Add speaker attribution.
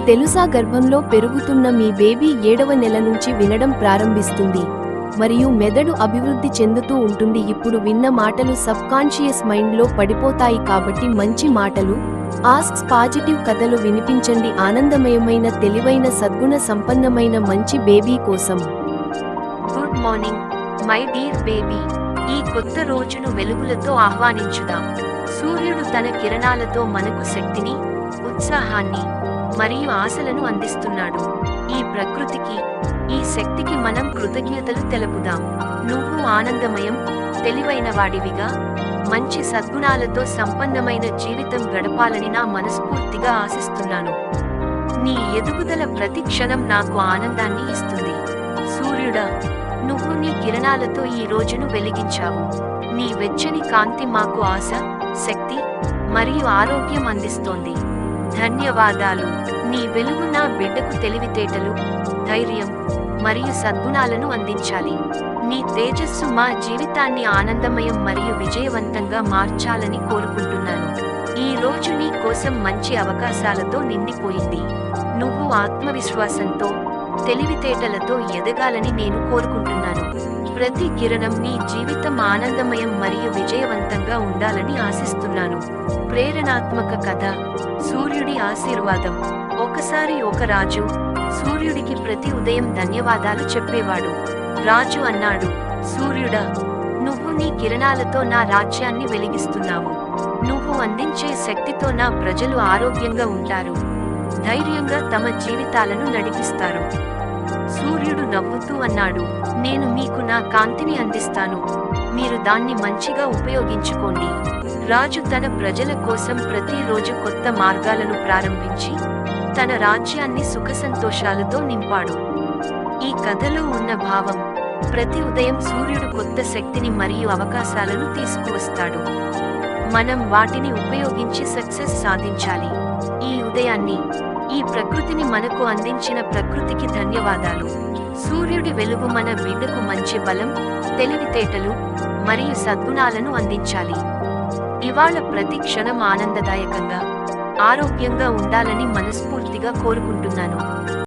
Speaker 1: తెలుసా, గర్భంలో పెరుగుతున్న మీ బేబీ 7వ నెల నుంచి వినడం ప్రారంభిస్తుంది మరియు మెదడు అభివృద్ధి చెందుతూ ఉంటుంది. ఇప్పుడు విన్న మాటలు సబ్ కాన్షియస్ మైండ్లో పడిపోతాయి కాబట్టి మంచి మాటలు, ఆస్క్స్ పాజిటివ్ కథలు వినిపించండి. ఆనందమయమైన, తెలివైన, సద్గుణ సంపన్నమైన మంచి బేబీ కోసం.
Speaker 2: Good morning my dear baby. ఈ కొత్త రోజును వెలుగులతో ఆహ్వానించుదాం. సూర్యుడు తన కిరణాలతో మనకు శక్తిని, ఉత్సాహాన్ని మరియు ఆశలను అందిస్తున్నాడు. ఈ ప్రకృతికి, ఈ శక్తికి మనం కృతజ్ఞతలు తెలుపుదాం. నువ్వు ఆనందమయం, తెలివైన వాడివిగా, మంచి సద్గుణాలతో సంపన్నమైన జీవితం గడపాలని నా మనస్ఫూర్తిగా ఆశిస్తున్నాను. నీ ఎదుగుదల ప్రతి క్షణం నాకు ఆనందాన్ని ఇస్తుంది. సూర్యుడా, నువ్వు నీ కిరణాలతో ఈ రోజును వెలిగించావు. నీ వెచ్చని కాంతి మాకు ఆశ, శక్తి మరియు ఆరోగ్యం అందిస్తోంది. ధన్యవాదాలు. నీ వెలుగు నా బిడ్డకు తెలివితేటలు, ధైర్యం మరియు సద్గుణాలను అందించాలి. నీ తేజస్సు మా జీవితాన్ని ఆనందమయం మరియు విజయవంతంగా మార్చాలని కోరుకుంటున్నాను. ఈ రోజు నీ కోసం మంచి అవకాశాలతో నిండిపోయింది. నువ్వు ఆత్మవిశ్వాసంతో, తెలివితేటలతో ఎదగాలని నేను కోరుకుంటున్నాను. ప్రతి కిరణం నీ జీవితం ఆనందమయం మరియు విజయవంతంగా ఉండాలని ఆశిస్తున్నాను. ప్రేరణాత్మక కథ, సూర్యుడి ఆశీర్వాదం. ఒకసారి ఒక రాజు సూర్యుడికి ప్రతి ఉదయం ధన్యవాదాలు చెప్పేవాడు. రాజు అన్నాడు, సూర్యుడా, నువ్వు నీ కిరణాలతో నా రాజ్యాన్ని వెలిగిస్తున్నావు. నువ్వు అందించే శక్తితో నా ప్రజలు ఆరోగ్యంగా ఉంటారు, ధైర్యంగా తమ జీవితాలను నడిపిస్తారు. సూర్యుడు నవ్వుతూ అన్నాడు, నేను మీకు నా కాంతిని అందిస్తాను, మీరు దాన్ని మంచిగా ఉపయోగించుకోండి. రాజు తన ప్రజల కోసం ప్రతిరోజు కొత్త మార్గాలను ప్రారంభించి తన రాజ్యాన్ని సుఖసంతోషాలతో నింపాడు. ఈ కథలో ఉన్న భావం, ప్రతి ఉదయం సూర్యుడు కొత్త శక్తిని మరియు అవకాశాలను తీసుకువస్తాడు. మనం వాటిని ఉపయోగించి సక్సెస్ సాధించాలి. ఈ ఉదయాన్ని, ఈ ప్రకృతిని మనకు అందించిన ప్రకృతికి ధన్యవాదాలు. సూర్యుడి వెలుగు మన బిడ్డకు మంచి బలం, తెలివితేటలు మరియు సద్గుణాలను అందించాలి. ఇవాళ ప్రతి క్షణం ఆనందదాయకంగా, ఆరోగ్యంగా ఉండాలని మనస్ఫూర్తిగా కోరుకుంటున్నాను.